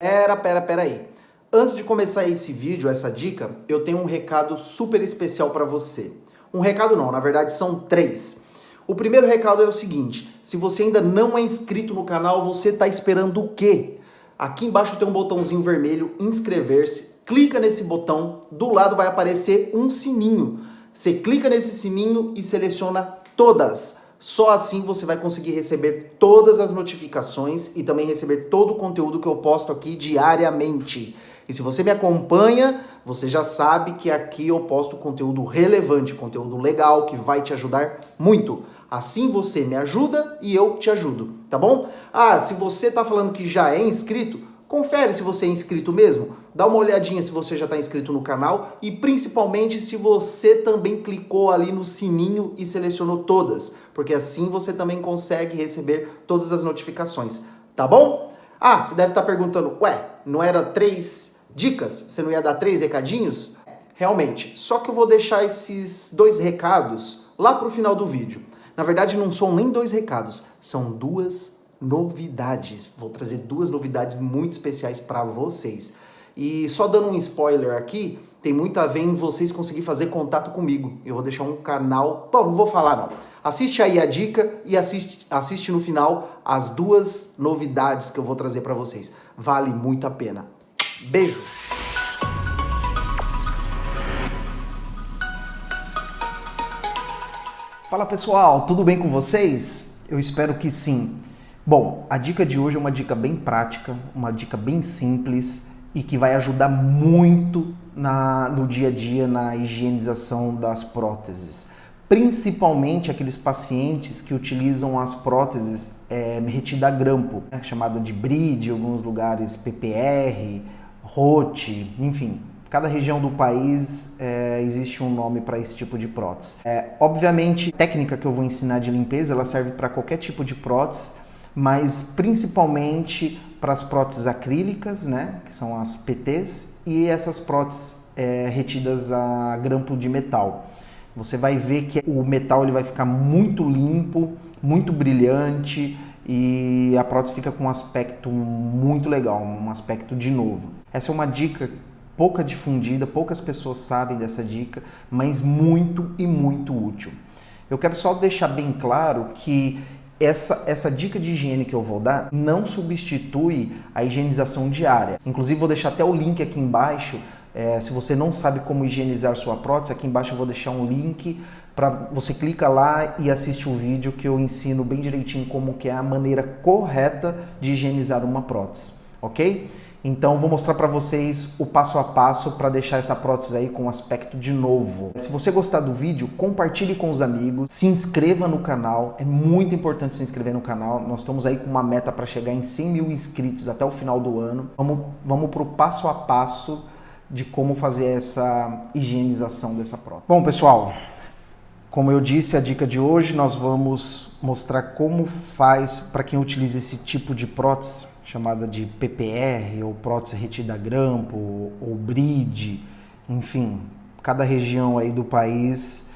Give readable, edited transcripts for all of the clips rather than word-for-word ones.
Pera aí. Antes de começar esse vídeo, essa dica, eu tenho um recado super especial para você. Um recado não, na verdade são 3. O primeiro recado é o seguinte: se você ainda não é inscrito no canal, você está esperando o quê? Aqui embaixo tem um botãozinho vermelho, inscrever-se, clica nesse botão, do lado vai aparecer um sininho. Você clica nesse sininho e seleciona todas. Só assim você vai conseguir receber todas as notificações e também receber todo o conteúdo que eu posto aqui diariamente. E se você me acompanha, você já sabe que aqui eu posto conteúdo relevante, conteúdo legal, que vai te ajudar muito. Assim você me ajuda e eu te ajudo, tá bom? Se você tá falando que já é inscrito, confere se você é inscrito mesmo. Dá uma olhadinha se você já está inscrito no canal e principalmente se você também clicou ali no sininho e selecionou todas, porque assim você também consegue receber todas as notificações, tá bom? Você deve estar perguntando, não era 3 dicas? Você não ia dar 3 recadinhos? Realmente, só que eu vou deixar esses 2 recados lá pro final do vídeo. Na verdade, não são nem 2 recados, são 2 novidades. Vou trazer 2 novidades muito especiais para vocês. E só dando um spoiler aqui, tem muito a ver em vocês conseguirem fazer contato comigo. Eu vou deixar um canal... Bom, não vou falar não. Assiste aí a dica e assiste no final as 2 novidades que eu vou trazer para vocês. Vale muito a pena. Beijo! Fala pessoal, tudo bem com vocês? Eu espero que sim. Bom, a dica de hoje é uma dica bem prática, uma dica bem simples e que vai ajudar muito no dia a dia na higienização das próteses. Principalmente aqueles pacientes que utilizam as próteses retida a grampo, chamada de bride, em alguns lugares PPR, ROT, enfim. Cada região do país existe um nome para esse tipo de prótese. Obviamente, a técnica que eu vou ensinar de limpeza, ela serve para qualquer tipo de prótese, mas principalmente para as próteses acrílicas, né, que são as PTs, e essas próteses retidas a grampo de metal. Você vai ver que o metal ele vai ficar muito limpo, muito brilhante e a prótese fica com um aspecto muito legal, um aspecto de novo. Essa é uma dica pouca difundida, poucas pessoas sabem dessa dica, mas muito e muito útil. Eu quero só deixar bem claro que essa dica de higiene que eu vou dar não substitui a higienização diária. Inclusive vou deixar até o link aqui embaixo, se você não sabe como higienizar sua prótese, aqui embaixo eu vou deixar um link para você clica lá e assiste o vídeo que eu ensino bem direitinho como que é a maneira correta de higienizar uma prótese, ok? Então vou mostrar para vocês o passo a passo para deixar essa prótese aí com um aspecto de novo. Se você gostar do vídeo, compartilhe com os amigos, se inscreva no canal, é muito importante se inscrever no canal. Nós estamos aí com uma meta para chegar em 100 mil inscritos até o final do ano. Vamos para o passo a passo de como fazer essa higienização dessa prótese. Bom pessoal, como eu disse, a dica de hoje nós vamos mostrar como faz para quem utiliza esse tipo de prótese, chamada de PPR, ou prótese retida a grampo, ou bride, enfim, cada região aí do país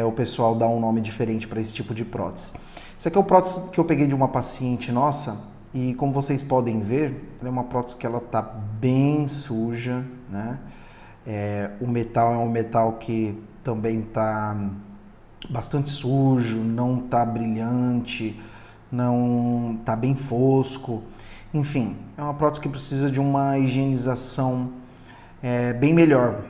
o pessoal dá um nome diferente para esse tipo de prótese. Esse aqui é o prótese que eu peguei de uma paciente nossa e como vocês podem ver, ela é uma prótese que ela tá bem suja, né? O metal é um metal que também tá bastante sujo, não tá brilhante, não tá bem fosco. Enfim, é uma prótese que precisa de uma higienização bem melhor.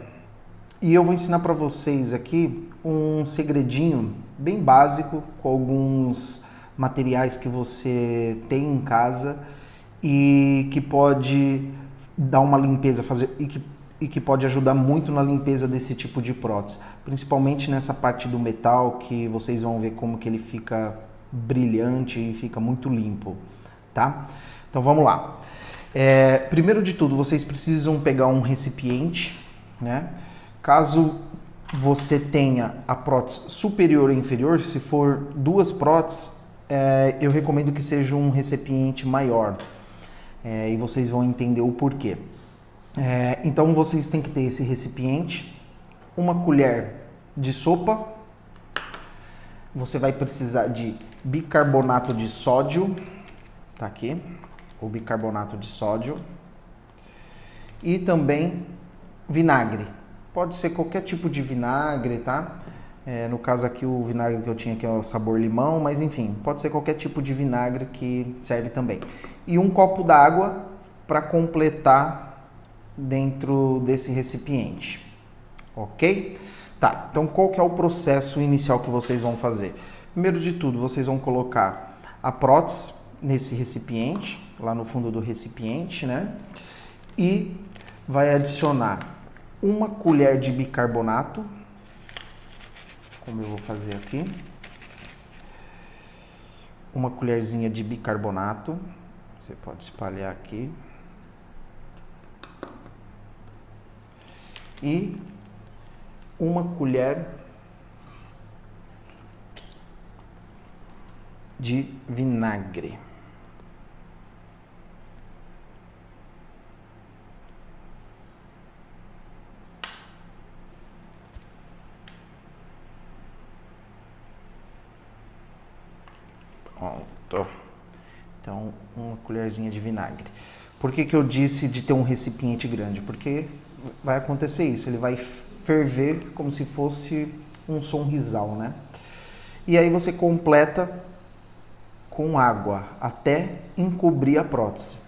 E eu vou ensinar para vocês aqui um segredinho bem básico com alguns materiais que você tem em casa e que pode dar uma limpeza, e que pode ajudar muito na limpeza desse tipo de prótese. Principalmente nessa parte do metal que vocês vão ver como que ele fica brilhante e fica muito limpo, tá? Então vamos lá. Primeiro de tudo, vocês precisam pegar um recipiente, né? Caso você tenha a prótese superior e inferior, se for 2 próteses, eu recomendo que seja um recipiente maior. E vocês vão entender o porquê. Então vocês têm que ter esse recipiente, uma colher de sopa, você vai precisar de bicarbonato de sódio, tá aqui, o bicarbonato de sódio, e também vinagre. Pode ser qualquer tipo de vinagre, tá? No caso aqui o vinagre que eu tinha aqui é o sabor limão, mas enfim, pode ser qualquer tipo de vinagre que serve também. E um copo d'água para completar dentro desse recipiente, ok? Tá, então qual que é o processo inicial que vocês vão fazer? Primeiro de tudo, vocês vão colocar a prótese nesse recipiente, lá no fundo do recipiente, né? E vai adicionar uma colher de bicarbonato, como eu vou fazer aqui. Uma colherzinha de bicarbonato, você pode espalhar aqui. E uma colher de vinagre. Pronto. Então, uma colherzinha de vinagre. Por que que eu disse de ter um recipiente grande? Porque vai acontecer isso, ele vai ferver como se fosse um sonrisal, né? E aí você completa com água até encobrir a prótese.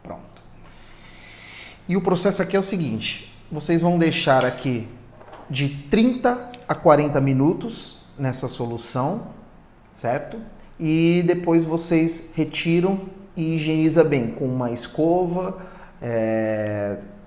Pronto. E o processo aqui é o seguinte, vocês vão deixar aqui de 30 a 40 minutos nessa solução, certo? E depois vocês retiram e higieniza bem com uma escova,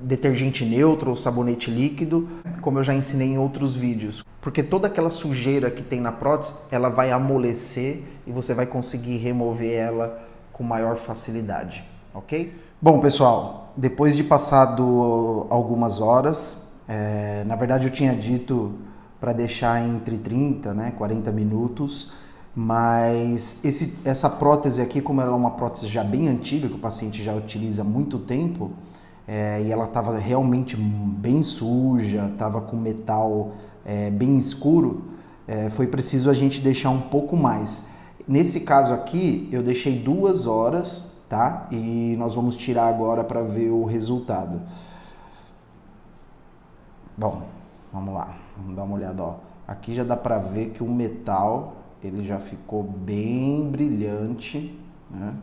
detergente neutro ou sabonete líquido, como eu já ensinei em outros vídeos. Porque toda aquela sujeira que tem na prótese, ela vai amolecer e você vai conseguir remover ela com maior facilidade, ok? Bom, pessoal, depois de passado algumas horas, na verdade eu tinha dito para deixar entre 30, né, 40 minutos, mas essa prótese aqui, como ela é uma prótese já bem antiga, que o paciente já utiliza há muito tempo, e ela estava realmente bem suja, estava com metal bem escuro, foi preciso a gente deixar um pouco mais. Nesse caso aqui, eu deixei 2 horas, tá? E nós vamos tirar agora para ver o resultado. Bom, vamos lá, vamos dar uma olhada, ó. Aqui já dá para ver que o metal ele já ficou bem brilhante, né?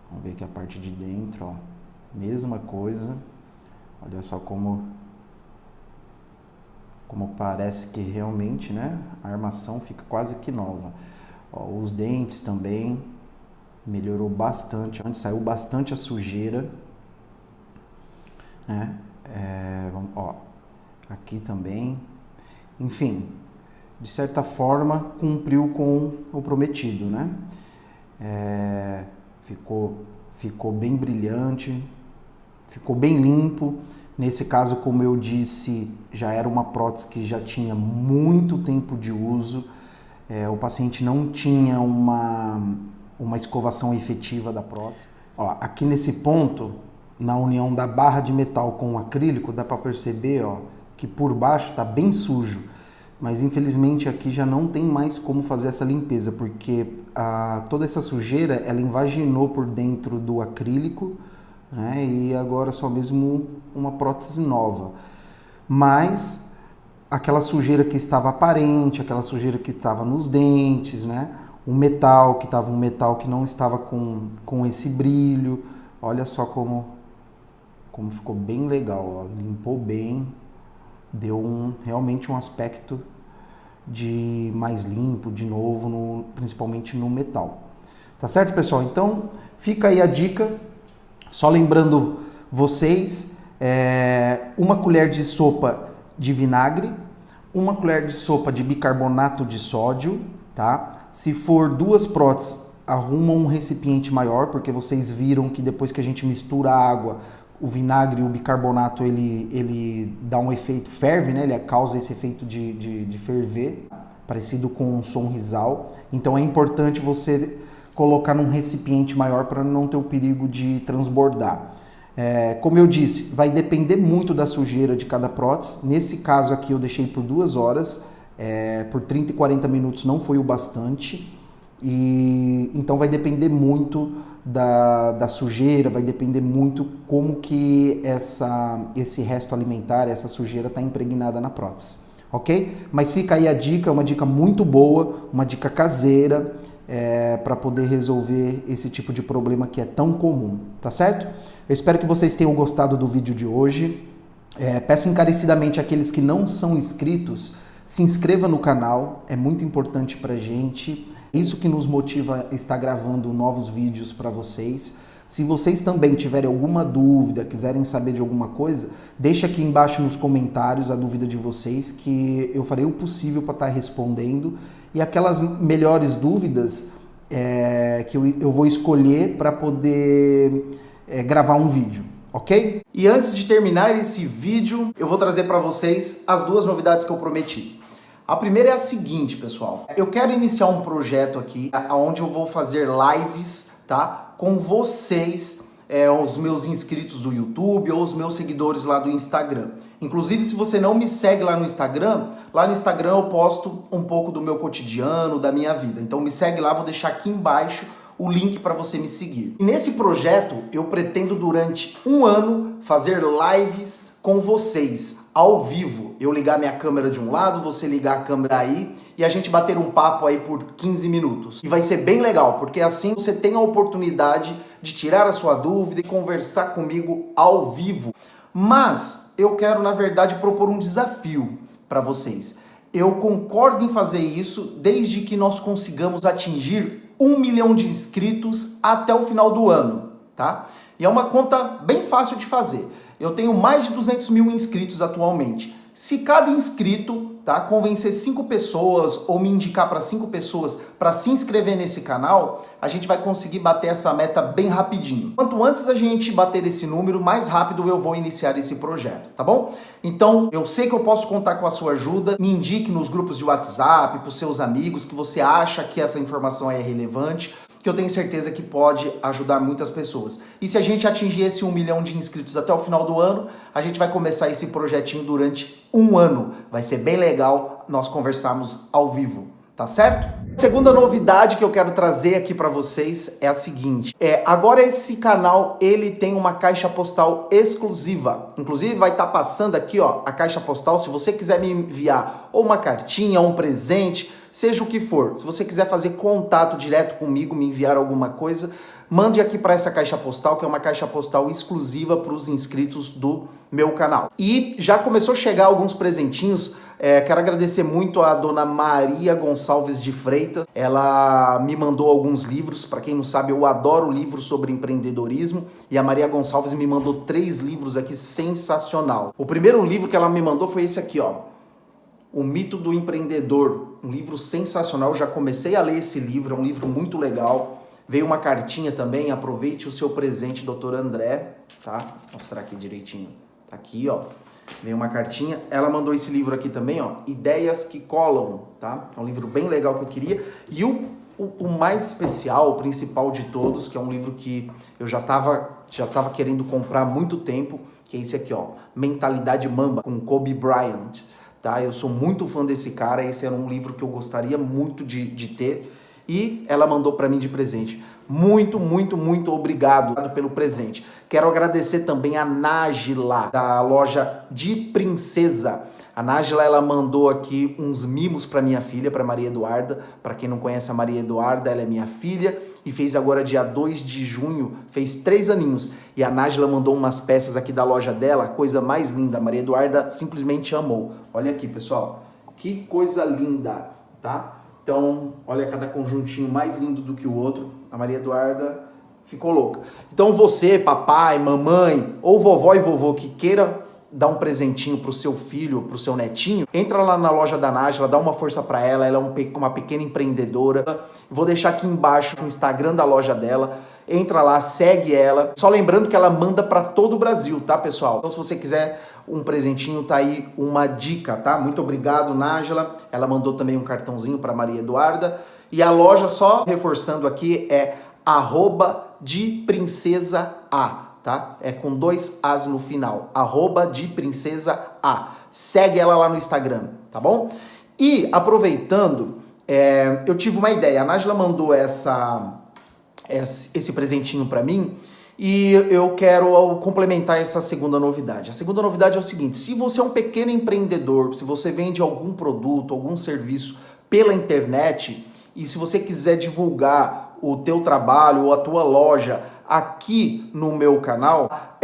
Vamos ver aqui a parte de dentro, ó. Mesma coisa. Olha só como parece que realmente, né? A armação fica quase que nova. Ó, os dentes também melhorou bastante. Antes saiu bastante a sujeira, né? Ó, aqui também. Enfim, de certa forma cumpriu com o prometido, né? Ficou bem brilhante, ficou bem limpo. Nesse caso, como eu disse, já era uma prótese que já tinha muito tempo de uso. O paciente não tinha uma escovação efetiva da prótese. Ó, aqui nesse ponto, na união da barra de metal com o acrílico, dá para perceber, ó, que por baixo está bem sujo. Mas infelizmente aqui já não tem mais como fazer essa limpeza, porque toda essa sujeira ela invaginou por dentro do acrílico, né? E agora só mesmo uma prótese nova. Mas aquela sujeira que estava aparente, aquela sujeira que estava nos dentes, né? O metal, que estava um metal que não estava com esse brilho. Olha só como ficou bem legal, ó. Limpou bem. Deu realmente um aspecto de mais limpo, de novo, principalmente no metal. Tá certo, pessoal? Então, fica aí a dica. Só lembrando vocês, uma colher de sopa de vinagre, uma colher de sopa de bicarbonato de sódio, tá? Se for 2 próteses, arruma um recipiente maior, porque vocês viram que depois que a gente mistura a água, o vinagre e o bicarbonato, ele dá um efeito, ferve, né? Ele causa esse efeito de ferver, parecido com um sonrisal. Então é importante você colocar num recipiente maior para não ter o perigo de transbordar. Como eu disse, vai depender muito da sujeira de cada prótese. Nesse caso aqui eu deixei por 2 horas, por 30 e 40 minutos não foi o bastante. E então vai depender muito da sujeira, vai depender muito como que esse resto alimentar, essa sujeira está impregnada na prótese, ok? Mas fica aí a dica, é uma dica muito boa, uma dica caseira, para poder resolver esse tipo de problema que é tão comum, tá certo? Eu espero que vocês tenham gostado do vídeo de hoje. Peço encarecidamente àqueles que não são inscritos, se inscreva no canal, é muito importante pra gente. Isso que nos motiva a estar gravando novos vídeos para vocês. Se vocês também tiverem alguma dúvida, quiserem saber de alguma coisa, deixa aqui embaixo nos comentários a dúvida de vocês, que eu farei o possível para estar respondendo. E aquelas melhores dúvidas que eu vou escolher para poder gravar um vídeo, ok? E antes de terminar esse vídeo, eu vou trazer para vocês as duas novidades que eu prometi. A primeira é a seguinte, pessoal. Eu quero iniciar um projeto aqui, onde eu vou fazer lives, tá? Com vocês, os meus inscritos do YouTube ou os meus seguidores lá do Instagram. Inclusive, se você não me segue lá no Instagram eu posto um pouco do meu cotidiano, da minha vida. Então me segue lá, vou deixar aqui embaixo o link para você me seguir. E nesse projeto, eu pretendo durante um ano fazer lives com vocês, ao vivo. Eu ligar minha câmera de um lado, você ligar a câmera aí e a gente bater um papo aí por 15 minutos. E vai ser bem legal, porque assim você tem a oportunidade de tirar a sua dúvida e conversar comigo ao vivo. Mas eu quero, na verdade, propor um desafio para vocês. Eu concordo em fazer isso desde que nós consigamos atingir 1 milhão de inscritos até o final do ano, tá? E é uma conta bem fácil de fazer. Eu tenho mais de 200 mil inscritos atualmente. Se cada inscrito, tá, convencer 5 pessoas ou me indicar para 5 pessoas para se inscrever nesse canal, a gente vai conseguir bater essa meta bem rapidinho. Quanto antes a gente bater esse número, mais rápido eu vou iniciar esse projeto, tá bom? Então, eu sei que eu posso contar com a sua ajuda. Me indique nos grupos de WhatsApp, para os seus amigos, que você acha que essa informação é relevante, que eu tenho certeza que pode ajudar muitas pessoas. E se a gente atingir esse 1 milhão de inscritos até o final do ano, a gente vai começar esse projetinho durante um ano. Vai ser bem legal nós conversarmos ao vivo, tá certo? Segunda novidade que eu quero trazer aqui para vocês é a seguinte. Agora esse canal, ele tem uma caixa postal exclusiva. Inclusive vai estar passando aqui, ó, a caixa postal. Se você quiser me enviar ou uma cartinha, ou um presente, seja o que for. Se você quiser fazer contato direto comigo, me enviar alguma coisa, mande aqui para essa caixa postal, que é uma caixa postal exclusiva para os inscritos do meu canal. E já começou a chegar alguns presentinhos. Quero agradecer muito a dona Maria Gonçalves de Freitas. Ela me mandou alguns livros. Para quem não sabe, eu adoro livros sobre empreendedorismo. E a Maria Gonçalves me mandou 3 livros aqui sensacional. O primeiro livro que ela me mandou foi esse aqui, ó. O Mito do Empreendedor, um livro sensacional. Eu já comecei a ler esse livro, é um livro muito legal. Veio uma cartinha também, aproveite o seu presente, Dr. André, tá? Vou mostrar aqui direitinho. Tá aqui, ó. Veio uma cartinha. Ela mandou esse livro aqui também, ó. Ideias que Colam, tá? É um livro bem legal que eu queria. E o mais especial, o principal de todos, que é um livro que eu já tava querendo comprar há muito tempo, que é esse aqui, ó. Mentalidade Mamba, com Kobe Bryant. Tá? Eu sou muito fã desse cara, esse era um livro que eu gostaria muito de ter e ela mandou para mim de presente. Muito, muito, muito obrigado pelo presente. Quero agradecer também a Nájila, da loja de Princesa. A Nájila, ela mandou aqui uns mimos para minha filha, para Maria Eduarda. Para quem não conhece a Maria Eduarda, ela é minha filha e fez agora dia 2 de junho, fez 3 aninhos. E a Nájila mandou umas peças aqui da loja dela, coisa mais linda. A Maria Eduarda simplesmente amou. Olha aqui, pessoal, que coisa linda, tá? Então, olha cada conjuntinho mais lindo do que o outro. A Maria Eduarda ficou louca. Então você, papai, mamãe ou vovó e vovô que queira dar um presentinho pro seu filho, pro seu netinho, entra lá na loja da Nájila, dá uma força para ela. Ela é uma pequena empreendedora. Vou deixar aqui embaixo o Instagram da loja dela. Entra lá, segue ela. Só lembrando que ela manda para todo o Brasil, tá, pessoal? Então, se você quiser um presentinho, tá aí uma dica, tá? Muito obrigado, Nájila. Ela mandou também um cartãozinho para Maria Eduarda. E a loja, só reforçando aqui, é @deprincesa A. Tá? É com 2 As no final, @deprincesa A. Segue ela lá no Instagram, tá bom? E aproveitando, Eu tive uma ideia, a Nájila mandou esse presentinho para mim e eu quero complementar essa segunda novidade. A segunda novidade é o seguinte: se você é um pequeno empreendedor, se você vende algum produto, algum serviço pela internet e se você quiser divulgar o teu trabalho ou a tua loja aqui no meu canal,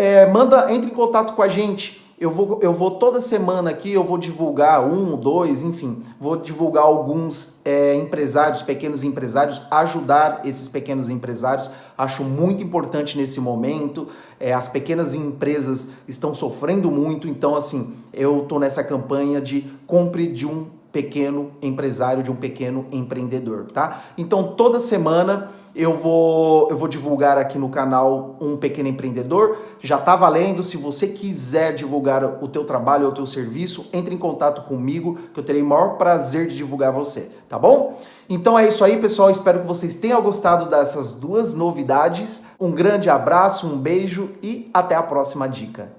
entre em contato com a gente. Eu vou toda semana aqui, eu vou divulgar dois, enfim, vou divulgar alguns empresários, pequenos empresários, ajudar esses pequenos empresários. Acho muito importante nesse momento. As pequenas empresas estão sofrendo muito, então assim, eu tô nessa campanha de compre de um pequeno empresário, de um pequeno empreendedor, tá? Então toda semana eu vou divulgar aqui no canal um pequeno empreendedor. Já tá valendo. Se você quiser divulgar o teu trabalho ou o teu serviço, entre em contato comigo, que eu terei o maior prazer de divulgar você, tá bom? Então é isso aí, pessoal. Espero que vocês tenham gostado dessas duas novidades. Um grande abraço, um beijo e até a próxima dica.